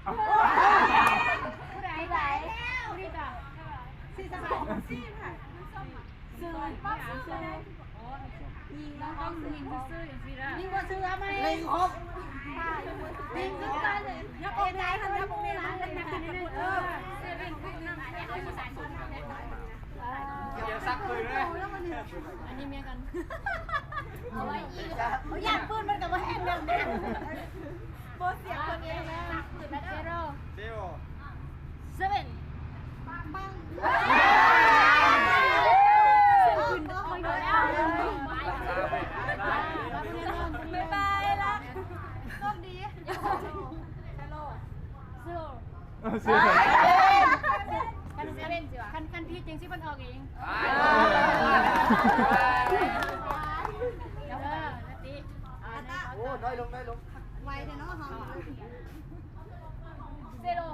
ผู้ใดผู้นี่จ้ะสี่สามสี่ค่ะซื้อปั๊บซื้อยิงแล้วต้องยิงซื้ออย่างนี้ละยิงว่าซื้อไหมยิงครบยิงซื้อกันเลยยับเองได้ทำยับตรงนี้ร้านกันนะกันนี่เออเซเว่นขึ้นนั่งเอาภาษาคนเดี๋ยวซักปืนเลยอันนี้เมียกันเอาไว้อีกเขาอยากปืนมันกับว่าแห้งเดิมเดิมโบเสียคนเองนะเซโร่เซเว่นปังบ๊ายบายละโชคดีคันพี่จริงสิมันออกเองโอ้น้อยลงไวแต่น้องเขาเซโร่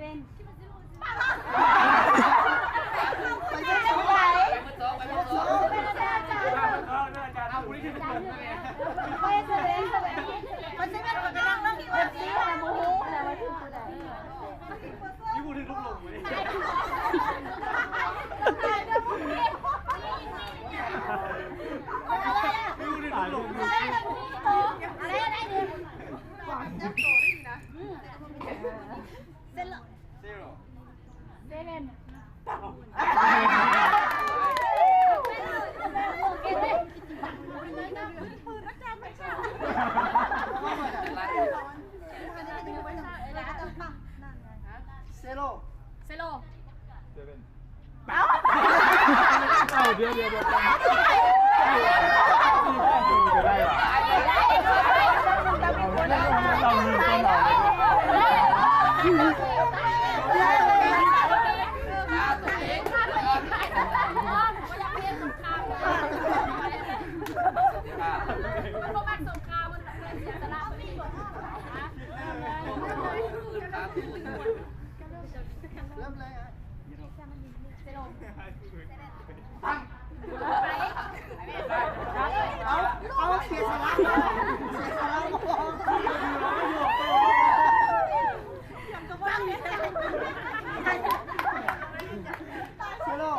เว่นไปเซโร่ไปเอาบุรีที่เป็นคนเลยไปเซเว่นมันเซเว่นมันกำลังนั่งแบบนี้อะไรโมโหอะไรวะที่ผู้ใดนี่กูถึงลุกลงเลยตายด้วยพวกนี้นี่กูถึงลุกลงอะไรได้ดิจับโตได้ดีนะเซโร่เซเว่นเซโร่เอาเดี๋ยวจะได้หรอเรามีต้นหอเริ่มเลยอ่ะเอาเสียสละเซโร่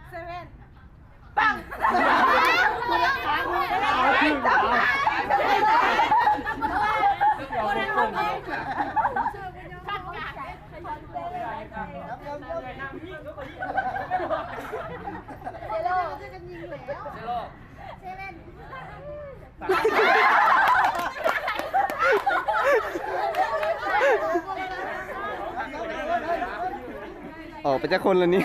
เซเว่น ปังออกไปจากคนแล้วนี่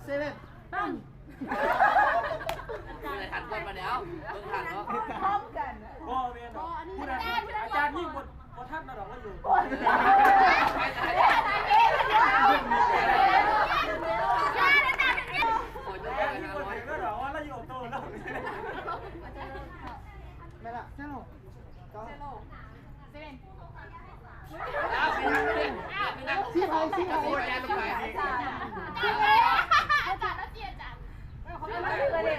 เซเว่นปังอะไรทันคนมาแล้วเพิ่งทันเนาะพร้อมกันพ่อเรียนผู้ใดอาจารย์ยิ่งหมดท่านมาดอกแล้วอยู่ก็ดอกว่าแล้วอยู่โตแล้วไม่ละเซโร่เซเว่นชี้ไปโอ้ยแย่ลงไปเขาไม่ได้เลย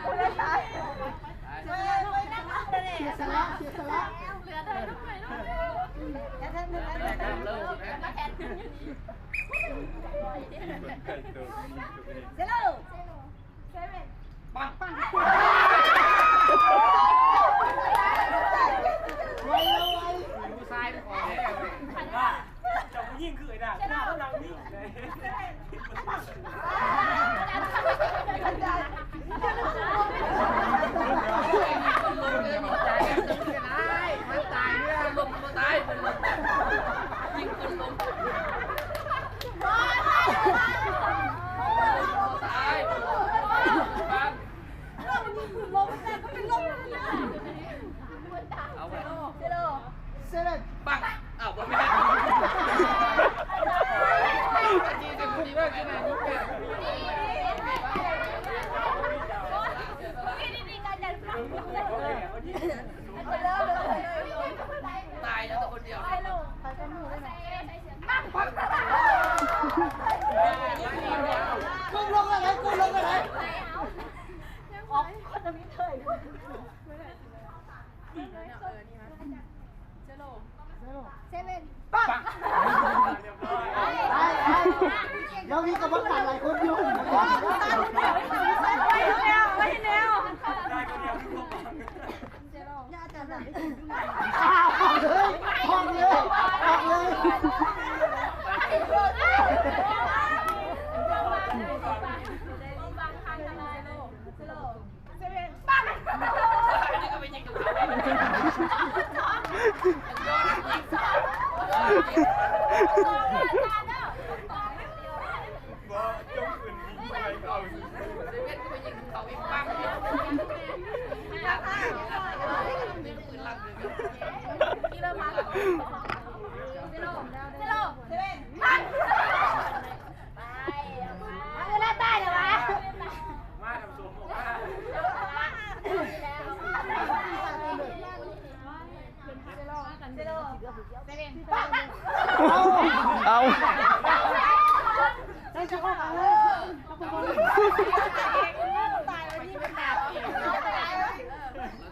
คนละสายเสียสละเหลือเธอลูกใหม่ลูกอย่าเธอหนึ่งอันมาแทนเซโร่เซเว่นปังผู้ชายเป็นของว่าจะมายิ่งคือไอ้ด่าเขาดังนี่เลย มันตายเนี่ยลงมันตายเป็นลมยิงคนลมตาย เซเว่น ปัง เดี๋ยวมีกรรมการหลายคนอยู่ ไม่แนว ได้ก็เดียวทุกคน ห้องเลยห้องเลย อันนี้ก็ไปยิงกับเขาย้อนยิง ว่าจงอื่นยิงไปเขา เซเว่นก็ไปยิงกับเขาอีกปังเนี่ยนี่ปืนลั่นเลยนี่เริ่มมาแล้วเซโลเซเว่นปัง เวลาตายเหรอวะ มาทำสมบอกว่า เอา ได้จะเข้ากันเลย เรา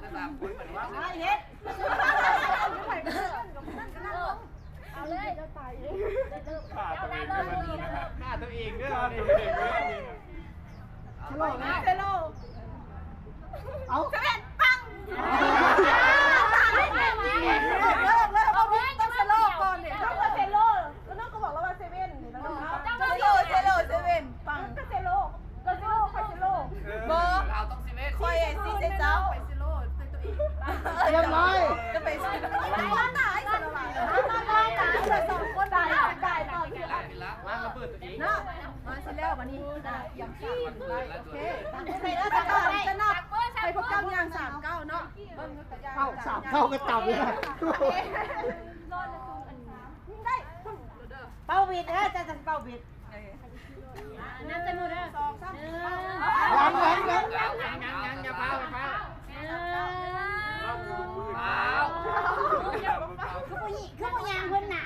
จะตามคุยเหมือนว่า ฆ่าตัวเองด้วยฆ่าตัวเองด้วย ชะโลนะ เซโล เอา เซเว่นปังเอาพี่ต้องเซโลก่อนเนี่ยต้องเซโลแล้วน้องก็บอกแล้วว่าเซเว่นแล้วน้องเซโลเซเว่นปังก็เซโลเราเซโลใครเซโลเบอร์ เราต้องเซเว่น คอยไอ้ซีเจเจ้าไปเซโลเป็นตัวเอง เรียบร้อย ก็ไปเซโลร้านไหนเซโลร้านไหนเราสองคนได้ต่อที่ ละเป็นละ มาระเบิดตัวเอง เนาะมาสิแล้ววันนี้ยำซ่า โอเค ไปแล้วจะนับไปพบเจ้าย่าง39เนาะ เข้าสามเข้าก็ต่ำเลยนะ ได้ เป้าบิดจะทำเป้าบิด น้ำจะหมดอ่ะ2 3 ยัง ยังอย่าเผาเผา เราคือปืน เผา คือผู้หญิงคือผู้ยางเพิ่นน่ะ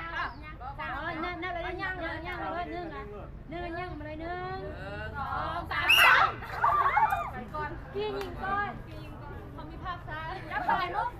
นั่นเลยย่างเลยย่างเลย1อ่ะ1ย่างมาเลย1 2 3ไปก่อนพี่ยิงก่อนเขามีภาพซ้ายแล้วถ่ายรูป